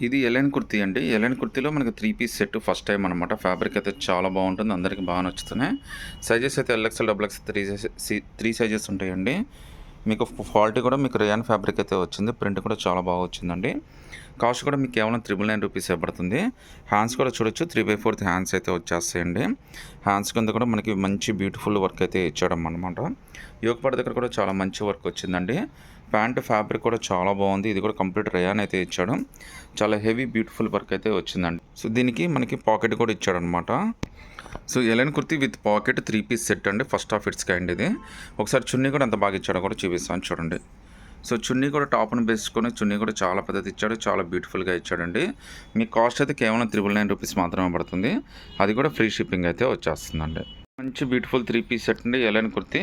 ఇది ఎలైన్ కుర్తీ అండి. ఎలైన్ కుర్తీలో మనకి 3 పీస్ సెట్ ఫస్ట్ టైమ్ అనమాట. ఫ్యాబ్రిక్ అయితే చాలా బాగుంటుంది. అందరికి బాగా నచ్చుతున్నాయి. సైజెస్ అయితే ఎల్ఎక్స్ఎల్, డబుల్ ఎక్స్ 3 సైజెస్ ఉంటాయండి. మీకు క్వాలిటీ కూడా మీకు రేయాన్ ఫ్యాబ్రిక్ అయితే వచ్చింది. ప్రింట్ కూడా చాలా బాగా వచ్చిందండి. కాస్ట్ కూడా మీకు కేవలం 999 రూపీస్ పడుతుంది. హ్యాండ్స్ కూడా చూడొచ్చు, 3/4 హ్యాండ్స్ అయితే వచ్చేస్తాయండి. హ్యాండ్స్ కింద కూడా మనకి మంచి బ్యూటిఫుల్ వర్క్ అయితే ఇచ్చడం అనమాట. యోగపాటి దగ్గర కూడా చాలా మంచి వర్క్ వచ్చిందండి. ప్యాంట్ ఫ్యాబ్రిక్ కూడా చాలా బాగుంది. ఇది కూడా కంప్లీట్ రేయాన్ అయితే ఇచ్చాడు. చాలా హెవీ బ్యూటిఫుల్ వర్క్ అయితే వచ్చిందండి. సో దీనికి మనకి పాకెట్ కూడా ఇచ్చాడనమాట. So A line kurti with pocket 3 piece set అండి. ఫస్ట్ ఆఫ్ ఇట్స్ కైండ్ ఇది. ఒకసారి చున్నీ కూడా ఎంత బాగా ఇచ్చాడో కూడా చూపిస్తాను చూడండి. సో చున్నీ కూడా టాప్ను వేసుకొని చున్నీ కూడా చాలా పెద్దది ఇచ్చాడు. చాలా బ్యూటిఫుల్గా ఇచ్చాడండి. మీ కాస్ట్ అయితే కేవలం 999 రూపీస్ మాత్రమే పడుతుంది. అది కూడా ఫ్రీ షిప్పింగ్ అయితే వచ్చేస్తుందండి. మంచి బ్యూటిఫుల్ 3 పీస్ సెట్ అండి. ఎలైన్ కుర్తీ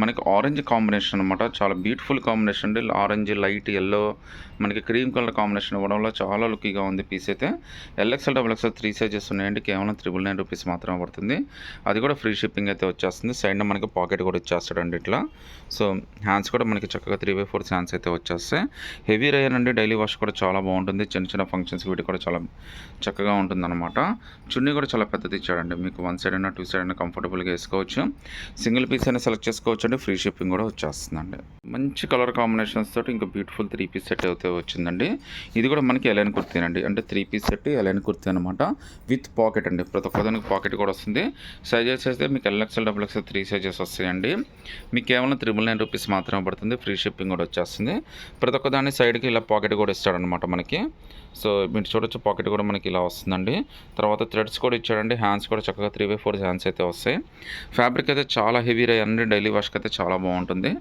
మనకి ఆరెంజ్ కాంబినేషన్ అనమాట. చాలా బ్యూటిఫుల్ కాంబినేషన్ అండి. ఆరెంజ్, లైట్ ఎల్లో, మనకి క్రీమ్ కలర్ కాంబినేషన్ ఇవ్వడం వల్ల చాలా లుక్కీగా ఉంది పీస్ అయితే. ఎల్ఎక్స్ఎల్, డబుల్ ఎక్స్ఎల్ 3 సైజెస్ ఉన్నాయండి. కేవలం 999 రూపీస్ మాత్రమే పడుతుంది. అది కూడా ఫ్రీ షిప్పింగ్ అయితే వచ్చేస్తుంది. సైడ్ మనకి పాకెట్ కూడా ఇచ్చేస్తాడండి ఇట్లా. సో హ్యాండ్స్ కూడా మనకి చక్కగా 3/4 హ్యాండ్స్ అయితే వచ్చేస్తాయి. హెవీ రేయన్ అండి. డైలీ వాష్ కూడా చాలా బాగుంటుంది. చిన్న చిన్న ఫంక్షన్స్ వీటి కూడా చాలా చక్కగా ఉంటుందన్నమాట. చున్నీ కూడా చాలా పెద్దది ఇచ్చాడండి. మీకు 1 సైడ్ అయినా 2 సైడ్ అయినా కంఫర్టబుల్గా వేసుకోవచ్చు. సింగిల్ పీస్ అయినా సెలెక్ట్ చేసుకోవచ్చు అండి. ఫ్రీ షిప్పింగ్ కూడా వచ్చేస్తుందండి. మంచి కలర్ కాంబినేషన్స్ తోటి ఇంకా బ్యూటిఫుల్ 3 పీస్ సెట్ అయితే వచ్చిందండి. ఇది కూడా మనకి ఎలైన్ కుర్తీనండి. అంటే 3 పీస్ సెట్ ఎలైన్ కుర్తీ అనమాట. విత్ పాకెట్ అండి. ప్రతి ఒక్కదానికి పాకెట్ కూడా వస్తుంది. సైజెస్ అయితే మీకు ఎల్ఎక్స్ఎల్, డబుల్ ఎక్స్ఎల్ 3 సైజెస్ వస్తాయండి. మీకు కేవలం 999 రూపీస్ మాత్రమే పడుతుంది. ఫ్రీ షిప్పింగ్ కూడా వచ్చేస్తుంది. ప్రతి ఒక్కదాని సైడ్కి ఇలా పాకెట్ కూడా ఇస్తాడనమాట మనకి. సో మీరు చూడొచ్చు, పాకెట్ కూడా మనకి ఇలా వస్తుందండి. తర్వాత థ్రెడ్స్ కూడా ఇచ్చాడండి. హ్యాండ్స్ కూడా చక్కగా 3/4 హ్యాండ్స్ అయితే వస్తాయి. ఫ్యాబ్రిక్ అయితే చాలా హెవీ అండి. డైలీ వాష్కి అయితే చాలా బాగుంటుంది.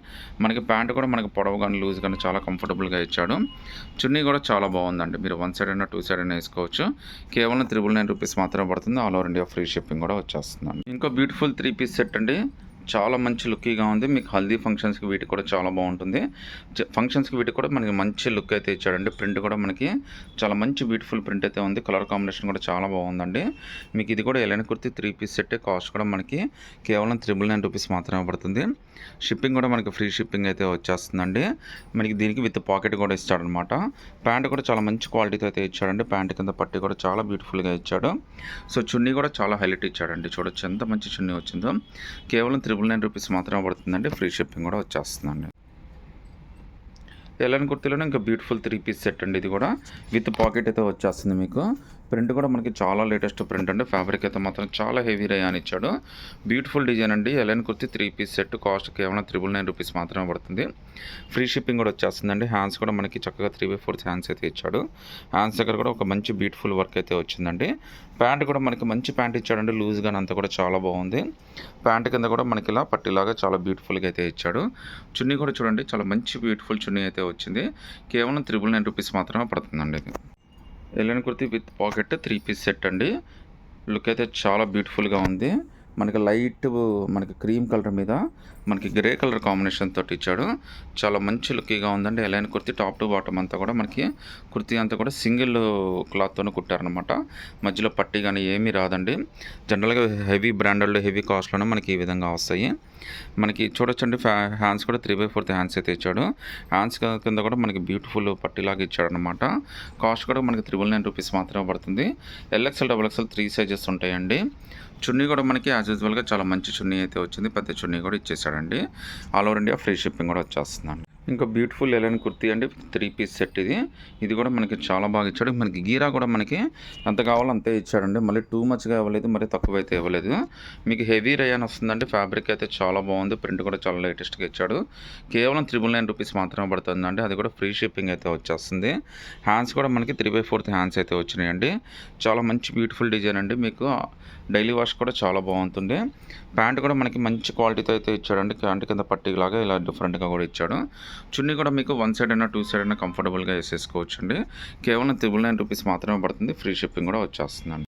మనకి ప్యాంట్ కూడా మనకి పొడవు కానీ లూజ్ కానీ చాలా కంఫర్టబుల్గా ఇచ్చాడు. చున్నీ కూడా చాలా బాగుందండి. మీరు 1 సైడ్ అయినా 2 సైడ్ అయినా వేసుకోవచ్చు. కేవలం 999 రూపీస్ మాత్రమే పడుతుంది. All over India free shipping కూడా వచ్చేస్తుందండి. ఇంకో బ్యూటిఫుల్ 3 పీస్ సెట్ అండి. చాలా మంచి లుక్కీగా ఉంది. మీకు హల్దీ ఫంక్షన్స్కి వీటికి కూడా చాలా బాగుంటుంది. ఫంక్షన్స్కి వీటికి కూడా మనకి మంచి లుక్ అయితే ఇచ్చాడండి. ప్రింట్ కూడా మనకి చాలా మంచి బ్యూటిఫుల్ ప్రింట్ అయితే ఉంది. కలర్ కాంబినేషన్ కూడా చాలా బాగుందండి. మీకు ఇది కూడా A line kurti 3 piece set. Cost కూడా మనకి కేవలం 999 రూపీస్ మాత్రమే పడుతుంది. షిప్పింగ్ కూడా మనకి ఫ్రీ షిప్పింగ్ అయితే వచ్చేస్తుందండి. మనకి దీనికి విత్ పాకెట్ కూడా ఇచ్చాడనమాట. ప్యాంట్ కూడా చాలా మంచి క్వాలిటీతో అయితే ఇచ్చాడండి. ప్యాంట్ కింద పట్టి కూడా చాలా బ్యూటిఫుల్గా ఇచ్చాడు. సో చున్నీ కూడా చాలా హైలైట్ ఇచ్చాడండి. చూడొచ్చు ఎంత మంచి చున్నీ వచ్చిందో. కేవలం 999 రూపీస్ మాత్రమే పడుతుందండి. ఫ్రీ షిప్పింగ్ కూడా వచ్చేస్తుందండి. ఎలైన్ కుర్తీలోనే ఇంకా బ్యూటిఫుల్ 3 పీస్ సెట్ అండి. ఇది కూడా విత్ పాకెట్ అయితే వచ్చేస్తుంది. మీకు ప్రింట్ కూడా మనకి చాలా లేటెస్ట్ ప్రింట్ అండి. ఫ్యాబ్రిక్ అయితే మాత్రం చాలా హెవీ రేయాన్ ఇచ్చాడు. బ్యూటిఫుల్ డిజైన్ అండి. A line kurti 3 piece set. Cost కేవలం 999 రూపీస్ మాత్రమే పడుతుంది. ఫ్రీ షిప్పింగ్ కూడా వచ్చేస్తుందండి. హ్యాండ్స్ కూడా మనకి చక్కగా 3/4 హ్యాండ్స్ అయితే ఇచ్చాడు. హ్యాండ్స్ దగ్గర కూడా ఒక మంచి బ్యూటిఫుల్ వర్క్ అయితే వచ్చిందండి. ప్యాంట్ కూడా మనకి మంచి ప్యాంట్ ఇచ్చాడండి. లూజ్గా అంతా కూడా చాలా బాగుంది. ప్యాంట్ కింద కూడా మనకి ఇలా పట్టిలాగా చాలా బ్యూటిఫుల్గా అయితే ఇచ్చాడు. చున్నీ కూడా చూడండి, చాలా మంచి బ్యూటిఫుల్ చున్నీ అయితే వచ్చింది. కేవలం 999 రూపీస్ మాత్రమే పడుతుందండి. ఇది A line kurti with pocket 3 piece set అండి. లుక్ అయితే చాలా బ్యూటిఫుల్గా ఉంది. మనకి లైట్ మనకి క్రీమ్ కలర్ మీద మనకి గ్రే కలర్ కాంబినేషన్ తోటి ఇచ్చాడు. చాలా మంచి లుక్కీగా ఉందండి. A line kurti top to bottom అంతా కూడా మనకి కుర్తీ అంతా కూడా సింగిల్ క్లాత్తోనే కుట్టారనమాట. మధ్యలో పట్టీ కానీ ఏమీ రాదండి. జనరల్గా హెవీ బ్రాండెడ్ హెవీ కాస్ట్లోనే మనకి ఈ విధంగా వస్తాయి. మనకి చూడొచ్చండి, హ్యాండ్స్ కూడా 3/4 హ్యాండ్స్ అయితే ఇచ్చాడు. హ్యాండ్స్ కింద కూడా మనకి బ్యూటిఫుల్ పట్టీలాగా ఇచ్చాడు అనమాట. కాస్ట్ కూడా మనకి 999 రూపీస్ మాత్రమే పడుతుంది. ఎల్ఎక్స్ఎల్, డబుల్ ఎక్స్ఎల్ 3 సైజెస్ ఉంటాయండి. చున్నీ కూడా మనకి యాజ్ యూజువల్గా చాలా మంచి చున్నీ అయితే వచ్చింది. పెద్ద చున్నీ కూడా ఇచ్చేసాడండి. All over India free shipping కూడా వచ్చేస్తుందండి. ఇంకా బ్యూటిఫుల్ ఎలైన్ కుర్తీ అండి. 3 పీస్ సెట్ ఇది. ఇది కూడా మనకి చాలా బాగా ఇచ్చాడు. మనకి గీరా కూడా మనకి ఎంత కావాలో అంతే ఇచ్చాడండి. మళ్ళీ టూ మచ్గా ఇవ్వలేదు, మరి తక్కువ అయితే ఇవ్వలేదు. మీకు హెవీ రేయాన్ వస్తుందండి. ఫ్యాబ్రిక్ అయితే చాలా బాగుంది. ప్రింట్ కూడా చాలా లేటెస్ట్గా ఇచ్చాడు. కేవలం 999 రూపీస్ మాత్రమే పడుతుందండి. అది కూడా ఫ్రీ షిప్పింగ్ అయితే వచ్చేస్తుంది. హ్యాండ్స్ కూడా మనకి 3/4 హ్యాండ్స్ అయితే వచ్చినాయండి. చాలా మంచి బ్యూటిఫుల్ డిజైన్ అండి. మీకు డైలీ వాష్ కూడా చాలా బాగుంటుంది. ప్యాంట్ కూడా మనకి మంచి క్వాలిటీతో అయితే ఇచ్చాడండి. ప్యాంట్ కింద పట్టీలాగా ఇలా డిఫరెంట్గా కూడా ఇచ్చాడు. చున్నీ కూడా మీకు 1 సైడ్ అయినా 2 సైడ్ అయినా కంఫర్టబుల్గా వేసేసుకోవచ్చు అండి. కేవలం 999 రూపీస్ మాత్రమే పడుతుంది. ఫ్రీ షిప్పింగ్ కూడా వచ్చేస్తుందండి.